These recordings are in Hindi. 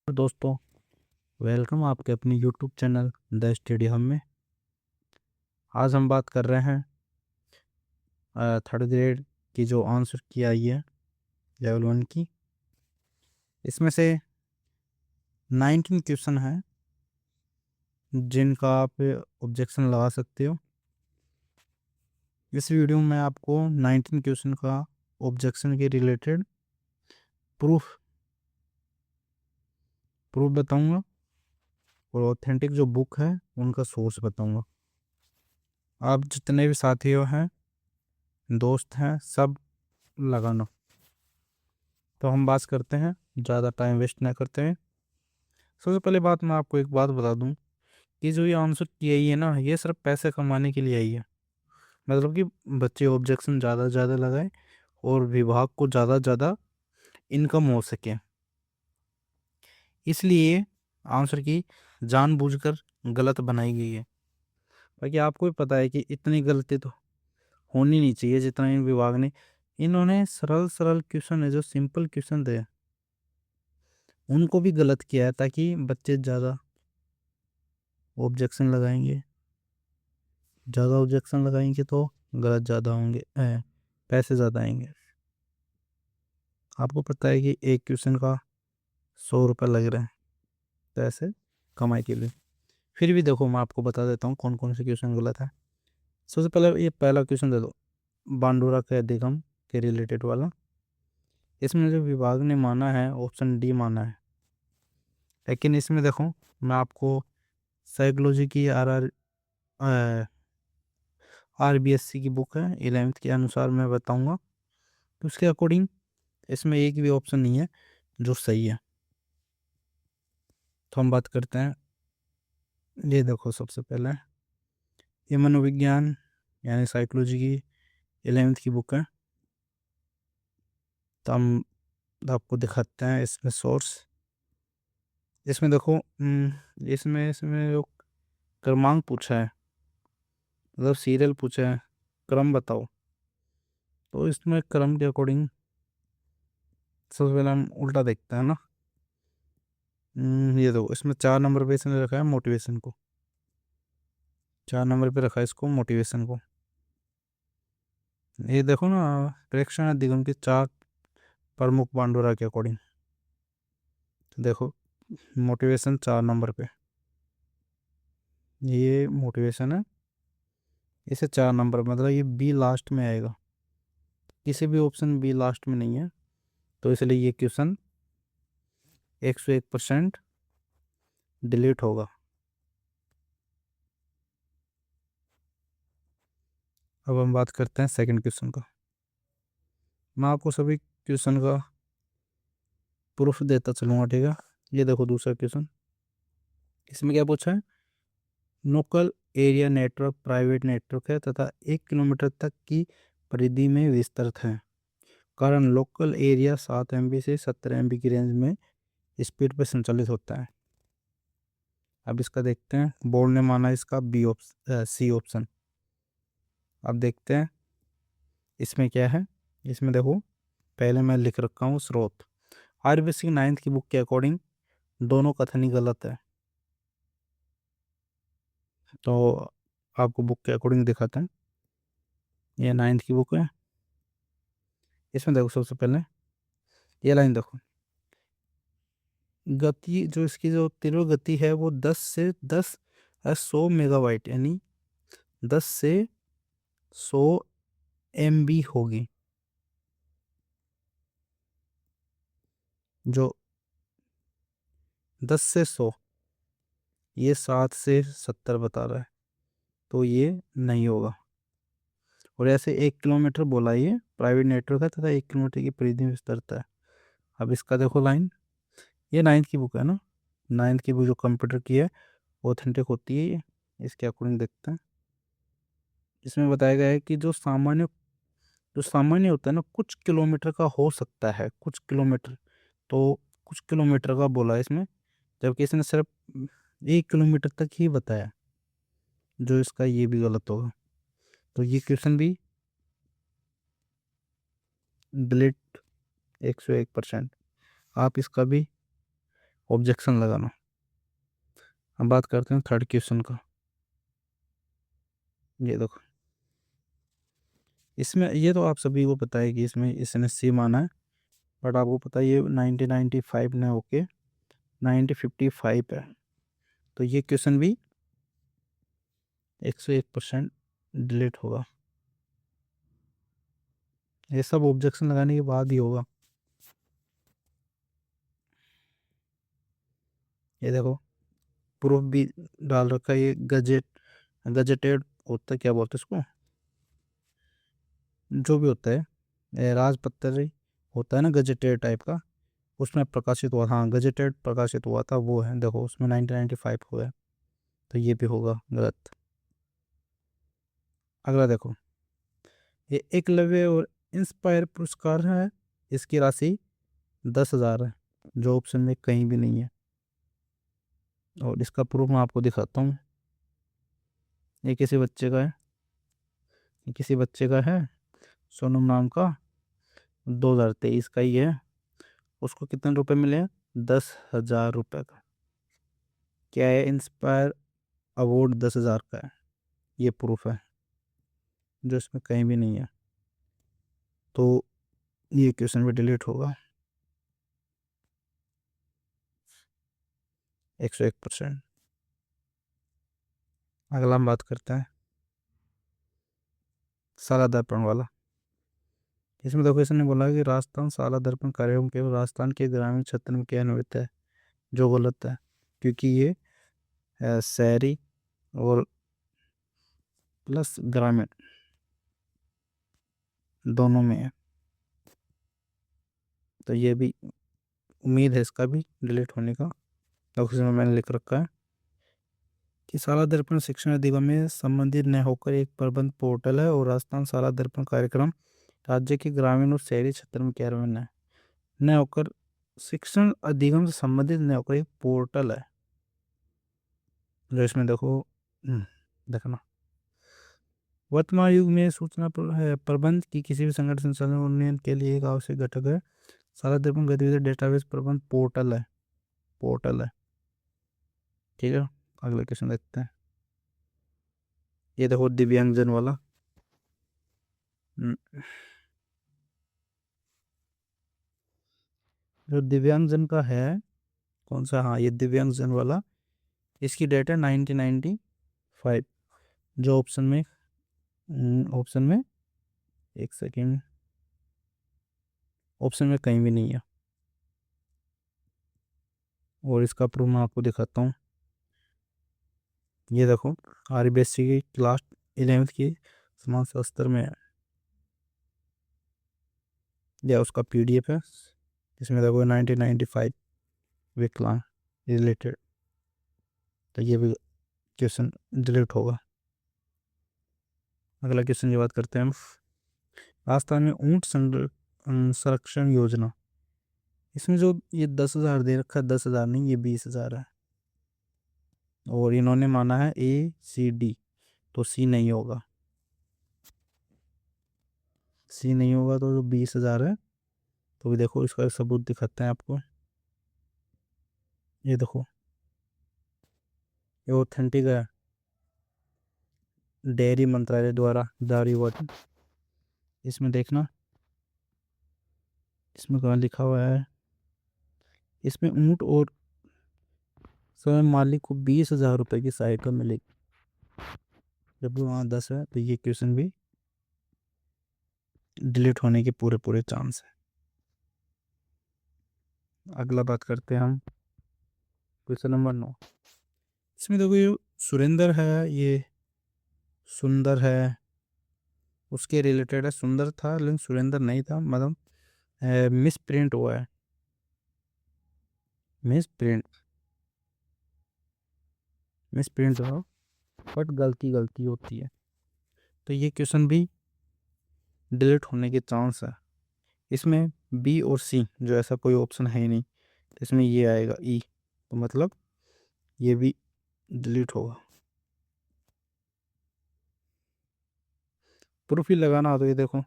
दोस्तों, वेलकम आपके अपनी यूट्यूब चैनल द स्टडी हम में। आज हम बात कर रहे हैं थर्ड ग्रेड की जो आंसर की आई है लेवल 1 की। इसमें से 19 क्वेश्चन है जिनका आप ऑब्जेक्शन लगा सकते हो। इस वीडियो में आपको 19 क्वेश्चन का ऑब्जेक्शन के रिलेटेड प्रूफ बताऊंगा और ऑथेंटिक जो बुक है उनका सोर्स बताऊंगा। आप जितने भी साथियों हैं, दोस्त हैं, सब लगाना। तो हम बात करते हैं, ज़्यादा टाइम वेस्ट ना करते हैं। सबसे पहले बात मैं आपको एक बात बता दूं कि जो ये आंसर की आई है ना, ये सिर्फ पैसे कमाने के लिए आई है। मतलब कि बच्चे ऑब्जेक्शन ज़्यादा से ज़्यादा लगाएं और विभाग को ज़्यादा से ज़्यादा इनकम हो सके, इसलिए आंसर की जानबूझकर गलत बनाई गई है। बाकी आपको भी पता है कि इतनी गलती तो होनी नहीं चाहिए जितना इन विभाग ने। इन्होंने सरल सरल क्वेश्चन है, जो सिंपल क्वेश्चन थे, उनको भी गलत किया है ताकि बच्चे ज़्यादा ऑब्जेक्शन लगाएंगे। ज़्यादा ऑब्जेक्शन लगाएंगे तो गलत ज़्यादा होंगे, पैसे ज़्यादा आएंगे। आपको पता है कि एक क्वेश्चन का 100 रुपये लग रहे हैं पैसे कमाई के लिए। फिर भी देखो, मैं आपको बता देता हूँ कौन कौन से क्वेश्चन गलत है। सबसे पहले ये पहला क्वेश्चन दे दो, बांडुरा के अधिगम के रिलेटेड वाला। इसमें जो विभाग ने माना है ऑप्शन डी माना है, लेकिन इसमें देखो मैं आपको साइकोलॉजी की RBSC की बुक है 11th के अनुसार मैं बताऊंगा, तो उसके अकॉर्डिंग इसमें एक भी ऑप्शन नहीं है जो सही है। तो हम बात करते हैं, ये देखो सबसे पहले ये मनोविज्ञान यानी साइकोलॉजी की 11th की बुक है। तो हम आपको दिखाते हैं इसमें सोर्स। इसमें देखो इसमें इसमें जो क्रमांक पूछा है, मतलब सीरियल पूछा है, क्रम बताओ। तो इसमें क्रम के अकॉर्डिंग सबसे पहले हम उल्टा देखते हैं ना। ये देखो इसमें 4 नंबर पे इसने रखा है मोटिवेशन को, 4 नंबर पे रखा है इसको मोटिवेशन को। ये देखो ना, प्रेक्षण अधिगम के 4 प्रमुख पांडुरा के अकॉर्डिंग। तो देखो मोटिवेशन 4 नंबर पे, ये मोटिवेशन है, इसे 4 नंबर, मतलब ये बी लास्ट में आएगा। किसी भी ऑप्शन बी लास्ट में नहीं है, तो इसलिए ये क्वेश्चन 101% डिलीट होगा। अब हम बात करते हैं सेकंड क्वेश्चन का। मैं आपको सभी क्वेश्चन का प्रूफ देता चलूँगा, ठीक है। ये देखो दूसरा क्वेश्चन, इसमें क्या पूछा है, local area network private network है तथा 1 किलोमीटर तक की परिधि में विस्तृत है, कारण लोकल एरिया 7 MB से 70 MB की रेंज में स्पीड पर संचालित होता है। अब इसका देखते हैं, बोर्ड ने माना इसका सी ऑप्शन। अब देखते हैं इसमें क्या है। इसमें देखो पहले मैं लिख रखा हूँ स्रोत। RBSC 9th की बुक के अकॉर्डिंग दोनों कथन ही गलत है, तो आपको बुक के अकॉर्डिंग दिखाते हैं। ये 9th की बुक है। इसमें देखो सबसे पहले ये लाइन देखो, गति जो इसकी जो तीव्र गति है वो 10 से 10 100 मेगाबाइट यानी 10 से 100 MB होगी। जो 10 से 100, ये 7 से 70 बता रहा है, तो ये नहीं होगा। और ऐसे 1 किलोमीटर बोला, ये प्राइवेट नेटवर्क है तथा 1 किलोमीटर की परिधि में विस्तृत है। अब इसका देखो लाइन, ये 9th की बुक है ना, 9th की बुक जो कंप्यूटर की है ऑथेंटिक होती है ये। इसके अकॉर्डिंग देखते हैं। इसमें बताया गया है कि जो सामान्य होता है ना, कुछ किलोमीटर का हो सकता है, कुछ किलोमीटर, तो कुछ किलोमीटर का बोला है इसमें, जबकि इसने सिर्फ 1 किलोमीटर तक ही बताया, जो इसका ये भी गलत होगा। तो ये क्वेश्चन भी डिलीट 101%। आप इसका भी ऑब्जेक्शन लगाना। अब बात करते हैं थर्ड क्वेश्चन का। ये देखो, इसमें ये तो आप सभी को पता है कि इसमें इसने सी माना है, बट आपको पता है ये 1995 ने होके 1955 है, तो ये क्वेश्चन भी 101% डिलीट होगा। ये सब ऑब्जेक्शन लगाने के बाद ही होगा। ये देखो, प्रूफ भी डाल रखा है, ये गजेटेड होता है, क्या बोलते हैं इसको, जो भी होता है, राजपत्र होता है ना गजेटेड टाइप का, उसमें प्रकाशित हुआ, हाँ गजेटेड प्रकाशित हुआ था वो है, देखो उसमें 1995 हुआ है, तो ये भी होगा गलत। अगला देखो, ये एकलव्य और इंस्पायर पुरस्कार है, इसकी राशि 10,000 है, जो ऑप्शन में कहीं भी नहीं है। और इसका प्रूफ मैं आपको दिखाता हूँ। ये किसी बच्चे का है, ये किसी बच्चे का है, सोनम नाम का, 2023 का ही है। उसको कितने रुपए मिले हैं? 10,000 रुपये का। क्या है? इंस्पायर अवार्ड 10,000 का है, ये प्रूफ है, जो इसमें कहीं भी नहीं है, तो ये क्वेश्चन भी डिलीट होगा 101%। अगला हम बात करते हैं साला दर्पण वाला। इसमें देखो, इसने बोला कि राजस्थान साला दर्पण कार्यक्रम केवल राजस्थान के ग्रामीण क्षेत्र में क्रियान्वित है, जो गलत है, क्योंकि ये शहरी और प्लस ग्रामीण दोनों में है, तो ये भी उम्मीद है इसका भी डिलीट होने का। तो उसमें मैंने लिख रखा है कि शाला दर्पण शिक्षण अधिगम में संबंधित न होकर एक प्रबंध पोर्टल है, और राजस्थान शाला दर्पण कार्यक्रम राज्य के ग्रामीण और शहरी क्षेत्र में कार्यान्वयन है। न होकर शिक्षण अधिगम से संबंधित न होकर एक पोर्टल है, जो इसमें देखो, देखना, वर्तमान युग में सूचना प्रबंध की किसी भी संगठन संसाधन उन्नयन के लिए एक आवश्यक घटक है। शाला दर्पण गतिविधि डेटाबेस प्रबंध पोर्टल है, पोर्टल है। ठीक है, अगला क्वेश्चन देखते हैं। ये देखो दिव्यांगजन वाला। हम्म, जो दिव्यांगजन का है, कौन सा, हाँ ये दिव्यांगजन वाला, इसकी डेट है 1995, जो ऑप्शन में, ऑप्शन में, एक सेकेंड, ऑप्शन में कहीं भी नहीं है। और इसका प्रूफ मैं आपको दिखाता हूँ। ये देखो, आरबीएससी की क्लास 11th की समाज शास्त्र में है, या उसका पीडीएफ है, इसमें देखो 1995 विकलांग रिलेटेड, तो ये भी क्वेश्चन डिलीट होगा। अगला क्वेश्चन की बात करते हैं हम। राजस्थान में ऊंट संरक्षण योजना, इसमें जो ये 10,000 दे रखा है, 10,000 नहीं, ये 20,000 है, और इन्होंने माना है ACD, तो सी नहीं होगा, सी नहीं होगा, तो जो 20,000 है, तो भी देखो इसका सबूत दिखाते हैं आपको। ये देखो, ये ऑथेंटिक है, डेयरी मंत्रालय द्वारा जारी हुआ था। इसमें देखना, इसमें कहाँ लिखा हुआ है, इसमें ऊंट और स्वयं मालिक को 20,000 रुपये की सहायता मिलेगी, जबकि वहाँ 10 है, तो ये क्वेश्चन भी डिलीट होने के पूरे पूरे चांस है। अगला बात करते हैं हम क्वेश्चन नंबर 9। इसमें देखो, ये सुरेंद्र है, ये सुंदर है, उसके रिलेटेड है, सुंदर था लेकिन सुरेंद्र नहीं था, मतलब मिस प्रिंट हुआ है, मिस प्रिंट, मिस प्रिंट हुआ, बट गलती गलती होती है, तो ये क्वेश्चन भी डिलीट होने के चांस है। इसमें बी और सी, जो ऐसा कोई ऑप्शन है ही नहीं, तो इसमें ये आएगा ई, तो मतलब ये भी डिलीट होगा। प्रूफ ही लगाना हो तो ये देखो,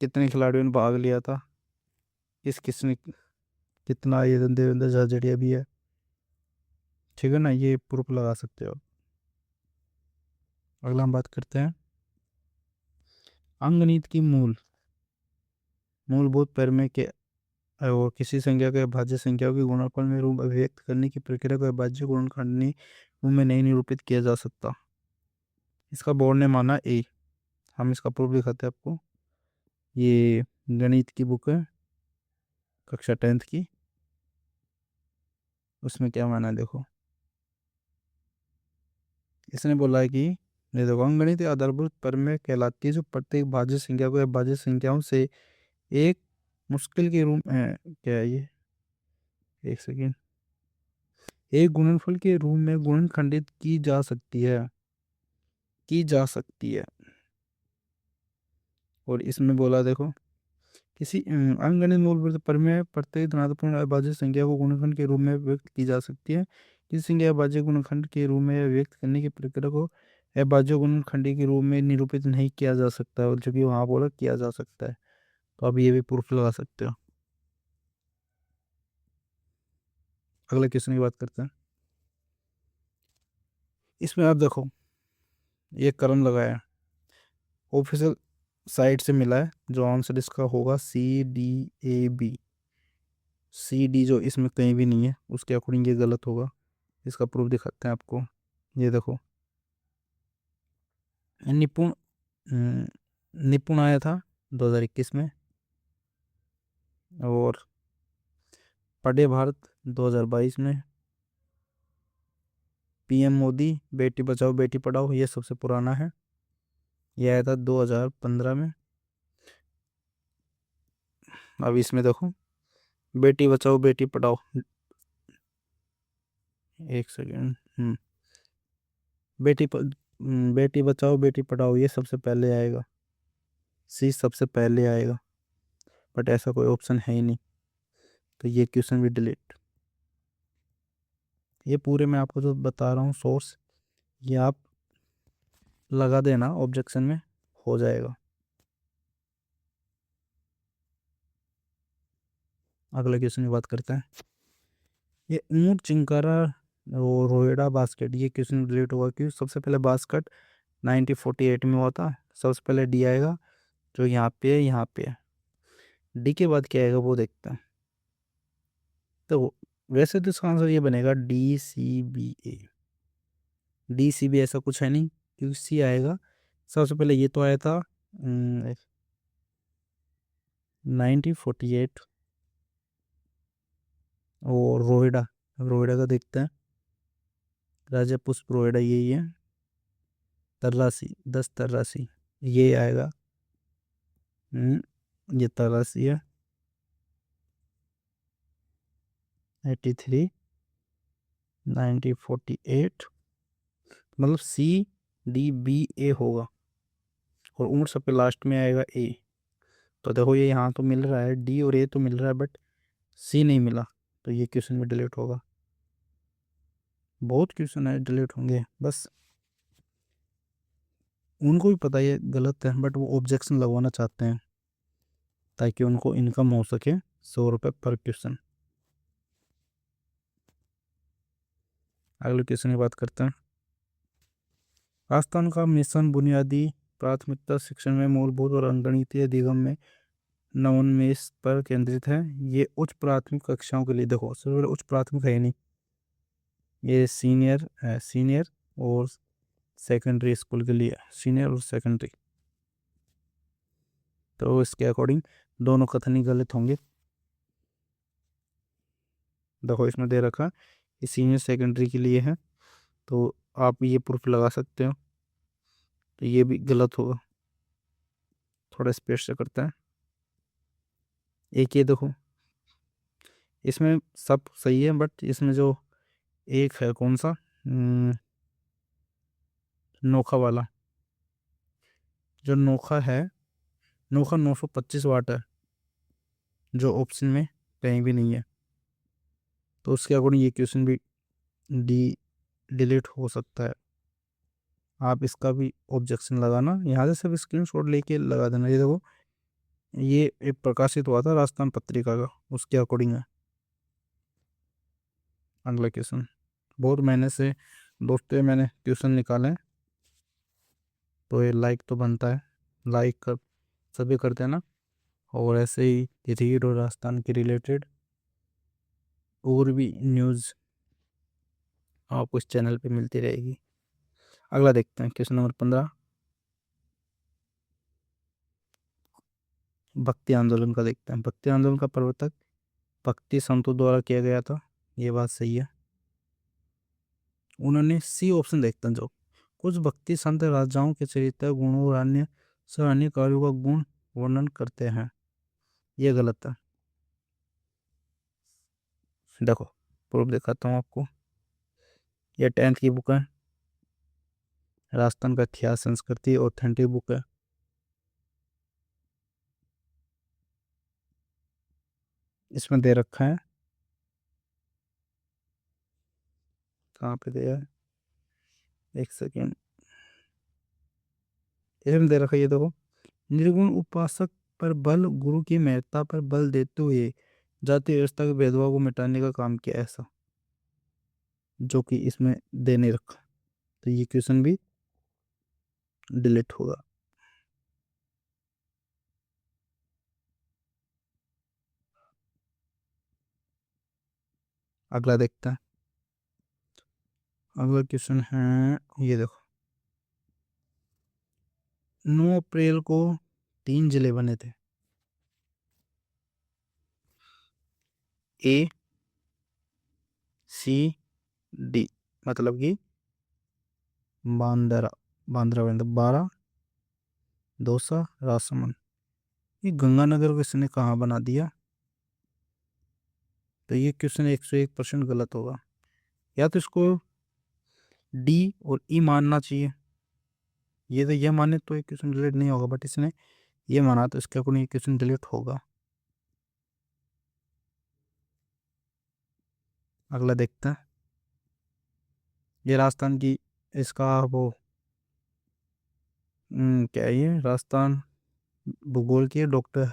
कितने खिलाड़ियों ने भाग लिया था, किस किसने कितना ये देवेंद्र झाझड़िया भी है, ठीक है ना, ये प्रूफ लगा सकते हो। अगला हम बात करते हैं अंकगणित की मूलभूत प्रमेय के और किसी संख्या के अभाज्य संख्याओं के गुणनफल में रूप अभिव्यक्त करने की प्रक्रिया को अभाज्य गुणनखंडनी रूप में नहीं निरूपित किया जा सकता। इसका बोर्ड ने माना ए। हम इसका प्रूफ दिखाते हैं आपको। ये गणित की बुक है, कक्षा 10th की। उसमें क्या माना है देखो। इसने बोला है कि ये देखो, अंकगणित आधारभूत प्रमेय कहलाती है जो प्रत्येक भाज्य संख्या को अभाज्य संख्याओं से एक मुश्किल के रूप में, क्या है ये, एक सेकेंड, एक गुणनफल के रूप में गुणनखंडित की जा सकती है। और इसमें बोला देखो, किसी अंकगणित मूलभूत प्रमेय प्रत्येक धनात्मक अभाज्य संख्या को गुणनखंड के रूप में व्यक्त की जा सकती है। किसी संख्या अभाज्य गुणनखंड के रूप में व्यक्त करने की प्रक्रिया को अभाज्य गुणनखंडी के रूप में निरूपित नहीं किया जा सकता, और जबकि वहां बोला किया जा सकता है। तो अब ये भी प्रूफ लगा सकते हो। अगले क्वेश्चन की बात करते हैं। इसमें आप देखो, ये कलम लगाया, ऑफिशियल साइट से मिला है। जो आंसर इसका होगा CDAB। CD जो इसमें कहीं भी नहीं है, उसके अकॉर्डिंग ये गलत होगा। इसका प्रूफ दिखाते हैं आपको। ये देखो, निपुण निपुण आया था 2021 में, और पढ़े भारत 2022 में, PM मोदी बेटी बचाओ बेटी पढ़ाओ ये सबसे पुराना है, ये आया था 2015 में। अब इसमें देखो, बेटी बचाओ बेटी पढ़ाओ, एक सेकेंड, बेटी बचाओ बेटी पढ़ाओ ये सबसे पहले आएगा, C सबसे पहले आएगा, बट ऐसा कोई ऑप्शन है ही नहीं, तो ये क्वेश्चन भी डिलीट। ये पूरे मैं आपको जो बता रहा हूँ सोर्स, ये आप लगा देना ऑब्जेक्शन में, हो जाएगा। अगले क्वेश्चन की बात करते हैं। ये ऊंट चिंकारा और रोएडा बास्केट, ये क्वेश्चन डिलीट होगा क्यों? सबसे पहले बास्केट 1948 में हुआ था। सबसे पहले डी आएगा, जो यहाँ पे है, यहाँ पे है। डी के बाद क्या आएगा वो देखते हैं। तो वैसे तो इसका आंसर ये बनेगा DCBA। DCB ऐसा कुछ है नहीं, क्योंकि सी आएगा सबसे पहले। ये तो आया था 1948। और रोहिड़ा, रोहिड़ा का देखते हैं, राजा पुष्प रोहिड़ा यही है। तर्रासी, 10 तर्रासी ये आएगा। ये तर्रासी है। 83, 1948, मतलब CDBA होगा। और ऊंट सबके लास्ट में आएगा A। तो देखो, ये यहाँ तो मिल रहा है D और A तो मिल रहा है, बट C नहीं मिला, तो ये क्वेश्चन में डिलीट होगा। बहुत क्वेश्चन है डिलीट होंगे, बस उनको भी पता ये गलत है, बट वो ऑब्जेक्शन लगवाना चाहते हैं ताकि उनको इनकम हो सके 100 रुपये पर क्वेश्चन। अगले क्वेश्चन की बात करते हैं। राजस्थान का मिशन बुनियादी प्राथमिकता शिक्षण में मूलभूत और अंगणितीय अधिगम में नवोन्मेष पर केंद्रित है। ये उच्च प्राथमिक कक्षाओं के लिए, देखो सबसे पहले उच्च प्राथमिक है ही नहीं, ये सीनियर और सेकेंडरी स्कूल के लिए, सीनियर और सेकेंडरी। तो इसके अकॉर्डिंग दोनों कथन ही गलत होंगे। देखो इसमें दे रखा ये सीनियर सेकेंडरी के लिए है, तो आप ये प्रूफ लगा सकते हो, तो ये भी गलत होगा। थोड़ा स्पेस से करता है। एक ये देखो, इसमें सब सही है, बट इसमें जो एक है कौन सा, नोखा वाला, जो नोखा है, नोखा 925 वाट है, जो ऑप्शन में कहीं भी नहीं है। तो उसके अकॉर्डिंग ये क्वेश्चन भी डी डिलीट हो सकता है। आप इसका भी ऑब्जेक्शन लगाना, यहाँ से सिर्फ स्क्रीनशॉट लेके लगा देना। ये देखो, ये एक प्रकाशित हुआ था राजस्थान पत्रिका का, उसके अकॉर्डिंग है। अगला क्वेश्चन, बहुत महीने से दोस्तों मैंने क्वेश्चन निकाले, तो ये लाइक तो बनता है, लाइक कर सभी करते हैं ना। और ऐसे ही रीड और राजस्थान के रिलेटेड और भी न्यूज़ आपको इस चैनल पे मिलती रहेगी। अगला देखते हैं क्वेश्चन नंबर 15, भक्ति आंदोलन का देखते हैं। भक्ति आंदोलन का प्रवर्तक भक्ति संतों द्वारा किया गया था, ये बात सही है। उन्होंने सी ऑप्शन देखते हैं, जो कुछ भक्ति संत राजाओं के चरित्र गुणों और अन्य सराहनीय कार्यों का गुण वर्णन करते हैं, ये गलत है। देखो प्रूफ दिखाता हूँ आपको, ये 10th की बुक है, राजस्थान का इतिहास संस्कृति ऑथेंटिक बुक है। इसमें दे रखा है, कहाँ पे दिया है, एक सेकेंड, इसमें दे रखा है, ये देखो, निर्गुण उपासक पर बल, गुरु की महत्ता पर बल देते हुए जाति व्यवस्था के भेदभाव को मिटाने का काम किया, ऐसा जो कि इसमें दे नहीं रखा, तो ये क्वेश्चन भी डिलीट होगा। अगला देखते हैं, अगला क्वेश्चन है, ये देखो, 9 अप्रैल को 3 जिले बने थे, ए सी डी, मतलब कि बांद्रा, बांद्रा बने थे, 12, दौसा, राजसमंद। ये गंगानगर को इसने कहाँ बना दिया, तो ये क्वेश्चन 101% गलत होगा। या तो इसको डी और ई मानना चाहिए, ये तो ये माने तो ये क्वेश्चन डिलीट नहीं होगा, बट इसने ये माना तो इसके अकॉर्डिंग ये क्वेश्चन डिलीट होगा। अगला देखते हैं, ये राजस्थान की, इसका वो क्या है, ये राजस्थान भूगोल की डॉक्टर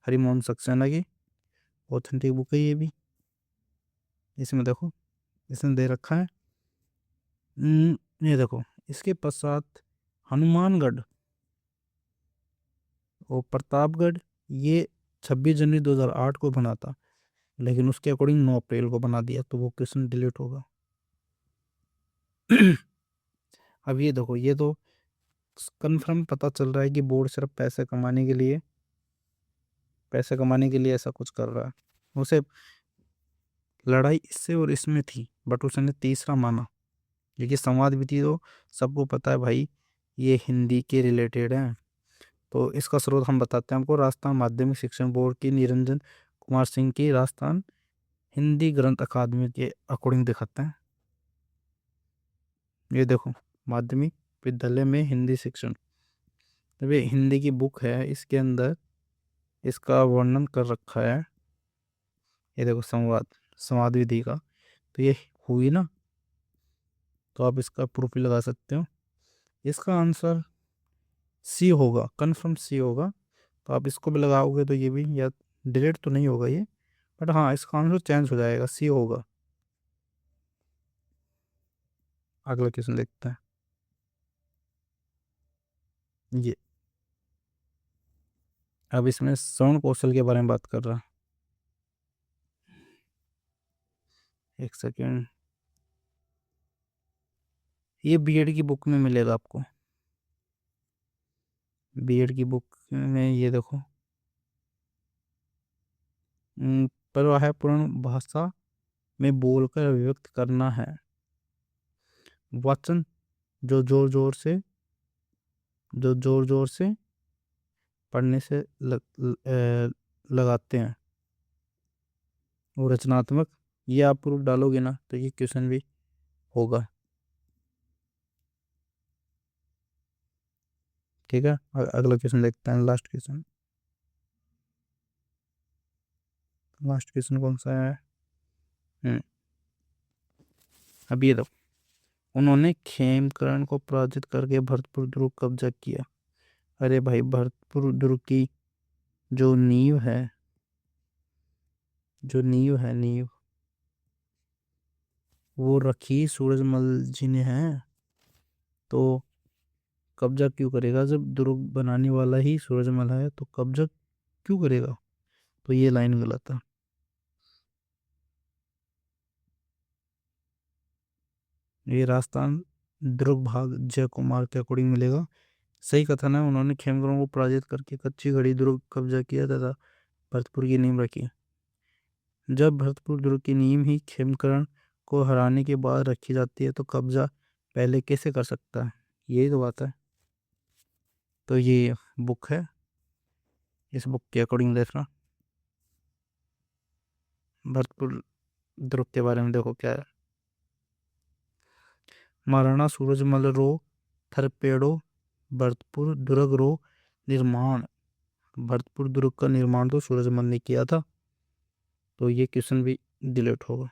हरिमोहन सक्सेना की ऑथेंटिक बुक है ये भी। इसमें देखो, इसमें दे रखा है, ये देखो, इसके पश्चात हनुमानगढ़ और प्रतापगढ़, ये 26 जनवरी 2008 को बना था, लेकिन उसके अकॉर्डिंग 9 अप्रैल को बना दिया, तो वो क्वेश्चन डिलीट होगा। अब ये देखो, ये तो कंफर्म पता चल रहा है कि बोर्ड सिर्फ पैसे कमाने के लिए ऐसा कुछ कर रहा है। उसे लड़ाई इससे और इसमें थी, बट उसने तीसरा माना, क्योंकि संवाद विधि तो सबको पता है भाई, ये हिंदी के रिलेटेड है। तो इसका स्रोत हम बताते हैं आपको, राजस्थान माध्यमिक शिक्षण बोर्ड की निरंजन कुमार सिंह की राजस्थान हिंदी ग्रंथ अकादमी के अकॉर्डिंग दिखाते हैं। ये देखो, माध्यमिक विद्यालय में हिंदी शिक्षण, तो ये हिंदी की बुक है, इसके अंदर इसका वर्णन कर रखा है। ये देखो, संवाद संवाद विधि का, तो ये हुई ना, तो आप इसका प्रूफ भी लगा सकते हो। इसका आंसर सी होगा, कन्फर्म सी होगा, तो आप इसको भी लगाओगे तो ये भी, या डिलीट तो नहीं होगा ये, बट हाँ इसका आंसर चेंज हो जाएगा, सी होगा। अगला क्वेश्चन देखते हैं, ये अब इसमें श्रवण कौशल के बारे में बात कर रहा, एक सेकेंड, ये बीएड की बुक में मिलेगा आपको, बीएड की बुक में, ये देखो, परिवाहपूर्ण भाषा में बोलकर अभिव्यक्त करना है, वचन जो जोर जोर से, जो जोर जोर से पढ़ने से लगाते हैं, और रचनात्मक, ये आप प्रूफ डालोगे ना तो ये क्वेश्चन भी होगा। ठीक है, अगला क्वेश्चन देखते हैं, लास्ट क्वेश्चन, लास्ट क्वेश्चन कौन सा है, हम्म अब ये दो, उन्होंने खेमकरण को पराजित करके भरतपुर दुर्ग कब्जा किया। अरे भाई, भरतपुर दुर्ग की जो नींव है, जो नींव है, नींव, वो रखी सूरजमल जी ने है, तो कब्जा क्यों करेगा? जब दुर्ग बनाने वाला ही सूरजमल है तो कब्जा क्यों करेगा? तो ये लाइन गलत है। ये राजस्थान दुर्ग भाग जय कुमार के अकॉर्डिंग मिलेगा। सही कथन है, उन्होंने खेमकरों को पराजित करके कच्ची घड़ी दुर्ग कब्जा किया तथा भरतपुर की नींव रखी। जब भरतपुर दुर्ग की नींव ही खेमकरण को हराने के बाद रखी जाती है तो कब्जा पहले कैसे कर सकता है? यही तो बात है। तो ये बुक है, इस बुक के अकॉर्डिंग देखना। भरतपुर दुर्ग के बारे में देखो क्या है। महाराणा सूरजमल रो थरपेड़ो भरतपुर दुर्ग रो निर्माण। भरतपुर दुर्ग का निर्माण तो सूरजमल ने किया था, तो ये क्वेश्चन भी डिलीट होगा।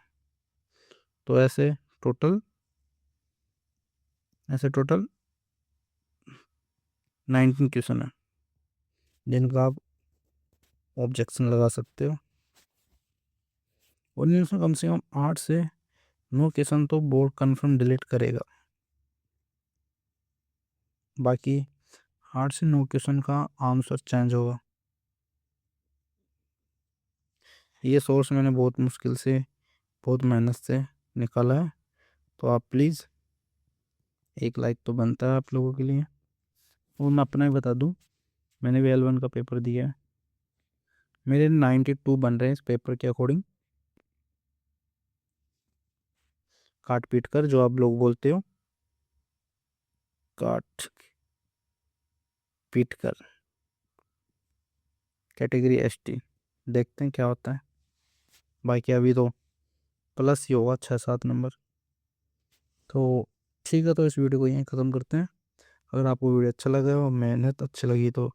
तो ऐसे टोटल 19 क्वेश्चन है जिनका आप ऑब्जेक्शन लगा सकते हो, और इनमें कम से कम 8 से 9 क्वेश्चन तो बोर्ड कन्फर्म डिलीट करेगा। बाकी 8 से 9 क्वेश्चन का आंसर चेंज होगा। ये सोर्स मैंने बहुत मुश्किल से, बहुत मेहनत से निकाला है, तो आप प्लीज़ एक लाइक तो बनता है आप लोगों के लिए। और मैं अपना ही बता दूं, मैंने भी L1 का पेपर दिया है, मेरे 92 बन रहे हैं इस पेपर के अकॉर्डिंग, काट पीट कर, जो आप लोग बोलते हो, काट पीट कर। कैटेगरी ST, देखते हैं क्या होता है। बाकी अभी तो प्लस ही होगा 6-7 नंबर। तो ठीक है, तो इस वीडियो को यहीं ख़त्म करते हैं। अगर आपको वीडियो अच्छा लगा और मेहनत अच्छी लगी तो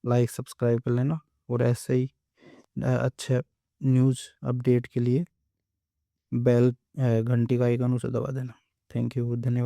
लाइक सब्सक्राइब कर लेना, और ऐसे ही अच्छे न्यूज़ अपडेट के लिए बेल घंटी का आइकन उसे दबा देना। थैंक यू, धन्यवाद।